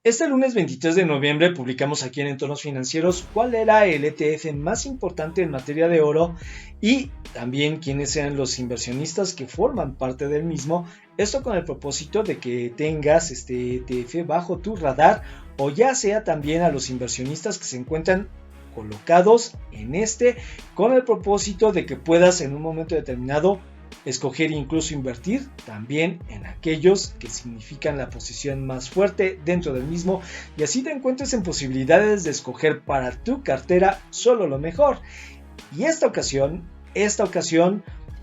Este lunes 23 de noviembre publicamos aquí en Entornos Financieros cuál era el ETF más importante en materia de oro y también quiénes sean los inversionistas que forman parte del mismo. Esto con el propósito de que tengas este ETF bajo tu radar o ya sea también a los inversionistas que se encuentran colocados en este con el propósito de que puedas en un momento determinado escoger e incluso invertir también en aquellos que significan la posición más fuerte dentro del mismo y así te encuentres en posibilidades de escoger para tu cartera solo lo mejor. Y esta ocasión,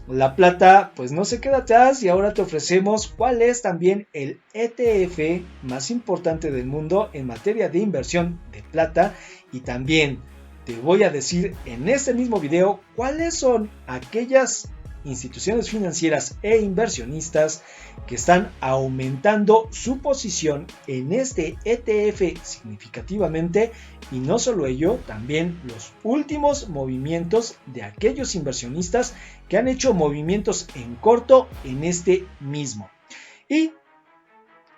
la plata pues no se queda atrás y ahora te ofrecemos cuál es también el ETF más importante del mundo en materia de inversión de plata y también te voy a decir en este mismo video cuáles son aquellas instituciones financieras e inversionistas que están aumentando su posición en este ETF significativamente y no solo ello, también los últimos movimientos de aquellos inversionistas que han hecho movimientos en corto en este mismo. Y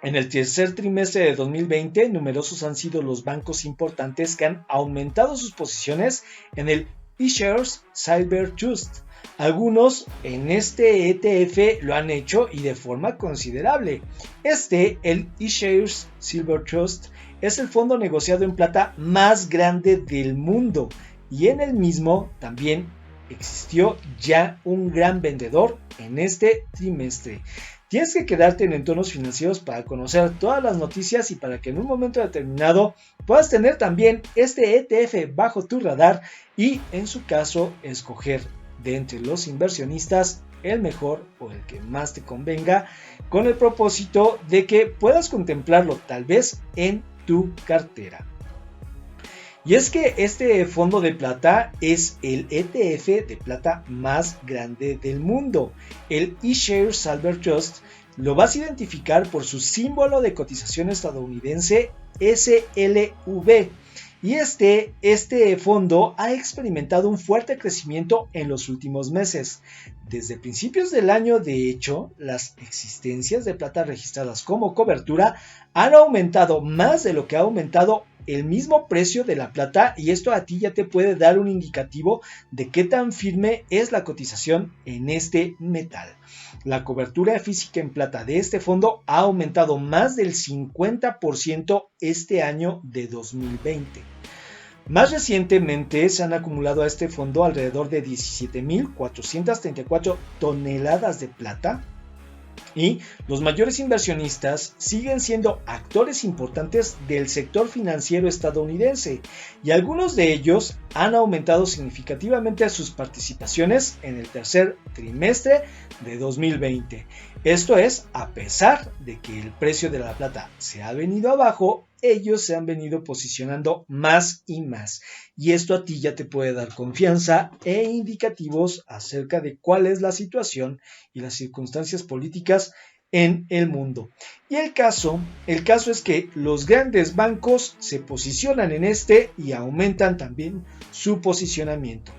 en el tercer trimestre de 2020, numerosos han sido los bancos importantes que han aumentado sus posiciones en el iShares Silver Trust. Algunos en este ETF lo han hecho y de forma considerable. El iShares Silver Trust, es el fondo negociado en plata más grande del mundo y en el mismo también existió ya un gran vendedor en este trimestre. Tienes que quedarte en Entornos Financieros para conocer todas las noticias y para que en un momento determinado puedas tener también este ETF bajo tu radar y en su caso escoger de entre los inversionistas el mejor o el que más te convenga con el propósito de que puedas contemplarlo tal vez en tu cartera. Y es que este fondo de plata es el ETF de plata más grande del mundo. El iShares Silver Trust lo vas a identificar por su símbolo de cotización estadounidense SLV. Y este fondo ha experimentado un fuerte crecimiento en los últimos meses. Desde principios del año, de hecho, las existencias de plata registradas como cobertura han aumentado más de lo que ha aumentado el mismo precio de la plata y esto a ti ya te puede dar un indicativo de qué tan firme es la cotización en este metal. La cobertura física en plata de este fondo ha aumentado más del 50% este año de 2020. Más recientemente se han acumulado a este fondo alrededor de 17.434 toneladas de plata y los mayores inversionistas siguen siendo actores importantes del sector financiero estadounidense y algunos de ellos han aumentado significativamente sus participaciones en el tercer trimestre de 2020. Esto es, a pesar de que el precio de la plata se ha venido abajo, ellos se han venido posicionando más y más. Y esto a ti ya te puede dar confianza e indicativos acerca de cuál es la situación y las circunstancias políticas en el mundo. Y el caso es que los grandes bancos se posicionan en este y aumentan también su posicionamiento.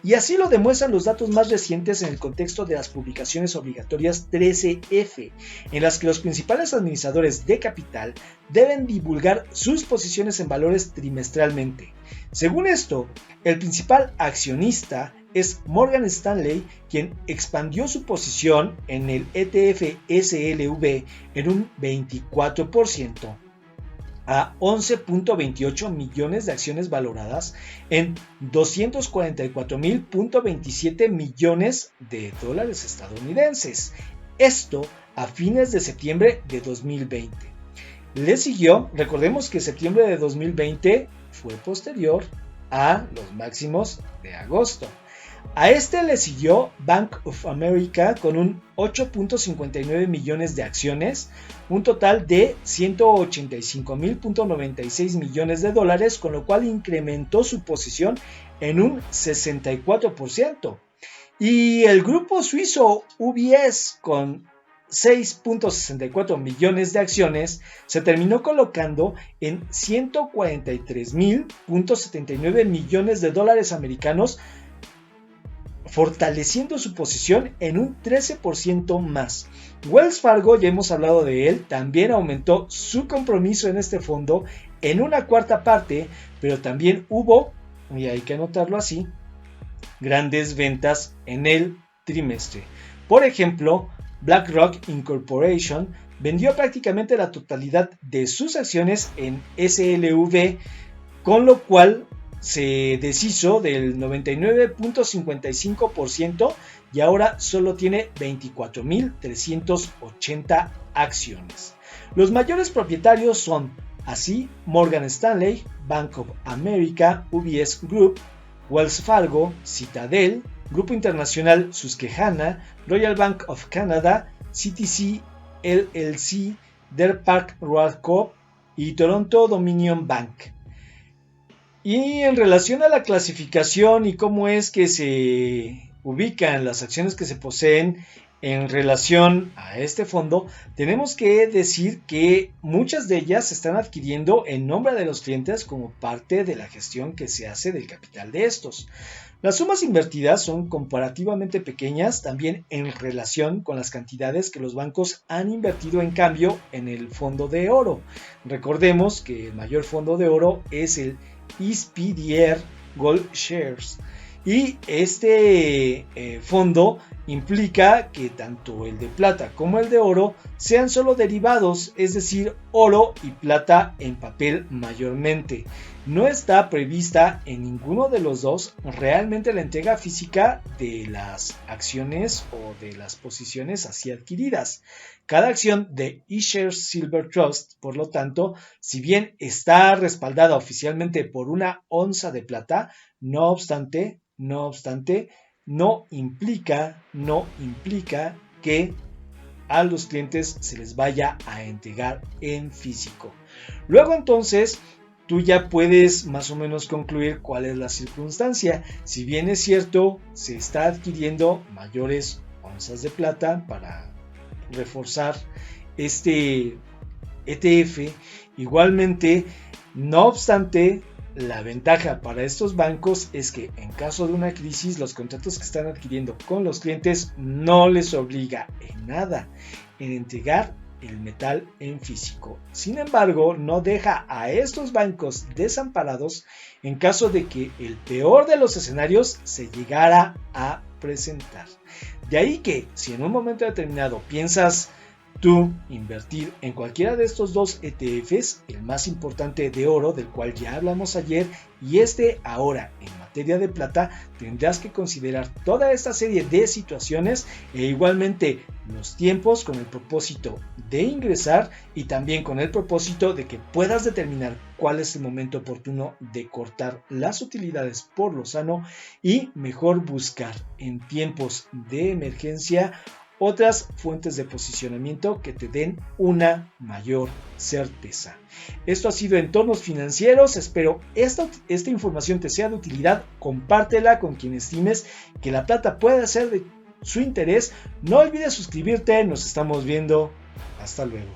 Y así lo demuestran los datos más recientes en el contexto de las publicaciones obligatorias 13F, en las que los principales administradores de capital deben divulgar sus posiciones en valores trimestralmente. Según esto, el principal accionista es Morgan Stanley, quien expandió su posición en el ETF SLV en un 24%. A 11.28 millones de acciones valoradas en 244.027 millones de dólares estadounidenses. Esto a fines de septiembre de 2020. Le siguió, recordemos que septiembre de 2020 fue posterior a los máximos de agosto. A este le siguió Bank of America con un 8.59 millones de acciones, un total de 185.96 millones de dólares, con lo cual incrementó su posición en un 64%. Y el grupo suizo UBS con 6.64 millones de acciones se terminó colocando en 143.079 millones de dólares americanos, fortaleciendo su posición en un 13% más. Wells Fargo, ya hemos hablado de él, también aumentó su compromiso en este fondo en una cuarta parte, pero también hubo, y hay que anotarlo así, grandes ventas en el trimestre. Por ejemplo, BlackRock Incorporation vendió prácticamente la totalidad de sus acciones en SLV, con lo cual se deshizo del 99.55% y ahora solo tiene 24.380 acciones. Los mayores propietarios son así Morgan Stanley, Bank of America, UBS Group, Wells Fargo, Citadel, Grupo Internacional Susquehanna, Royal Bank of Canada, CTC LLC, Deer Park Road Corp y Toronto Dominion Bank. Y en relación a la clasificación y cómo es que se ubican las acciones que se poseen en relación a este fondo, tenemos que decir que muchas de ellas se están adquiriendo en nombre de los clientes como parte de la gestión que se hace del capital de estos. Las sumas invertidas son comparativamente pequeñas también en relación con las cantidades que los bancos han invertido en cambio en el fondo de oro. Recordemos que el mayor fondo de oro es el SPDR Gold Shares y este fondo implica que tanto el de plata como el de oro sean solo derivados, es decir, oro y plata en papel mayormente. No está prevista en ninguno de los dos realmente la entrega física de las acciones o de las posiciones así adquiridas. Cada acción de eShares Silver Trust, por lo tanto, si bien está respaldada oficialmente por una onza de plata, no obstante, no implica que a los clientes se les vaya a entregar en físico. Luego entonces, tú ya puedes más o menos concluir cuál es la circunstancia. Si bien es cierto, se está adquiriendo mayores onzas de plata para reforzar este ETF, igualmente, no obstante, la ventaja para estos bancos es que en caso de una crisis, los contratos que están adquiriendo con los clientes no les obliga en nada en entregar el metal en físico. Sin embargo, no deja a estos bancos desamparados en caso de que el peor de los escenarios se llegara a presentar. De ahí que, si en un momento determinado piensas tú invertir en cualquiera de estos dos ETFs, el más importante de oro, del cual ya hablamos ayer, y este ahora en materia de plata, tendrás que considerar toda esta serie de situaciones e igualmente los tiempos con el propósito de ingresar y también con el propósito de que puedas determinar cuál es el momento oportuno de cortar las utilidades por lo sano y mejor buscar en tiempos de emergencia otras fuentes de posicionamiento que te den una mayor certeza. Esto ha sido Entornos Financieros. Espero esta información te sea de utilidad. Compártela con quien estimes que la plata pueda ser de su interés. No olvides suscribirte. Nos estamos viendo. Hasta luego.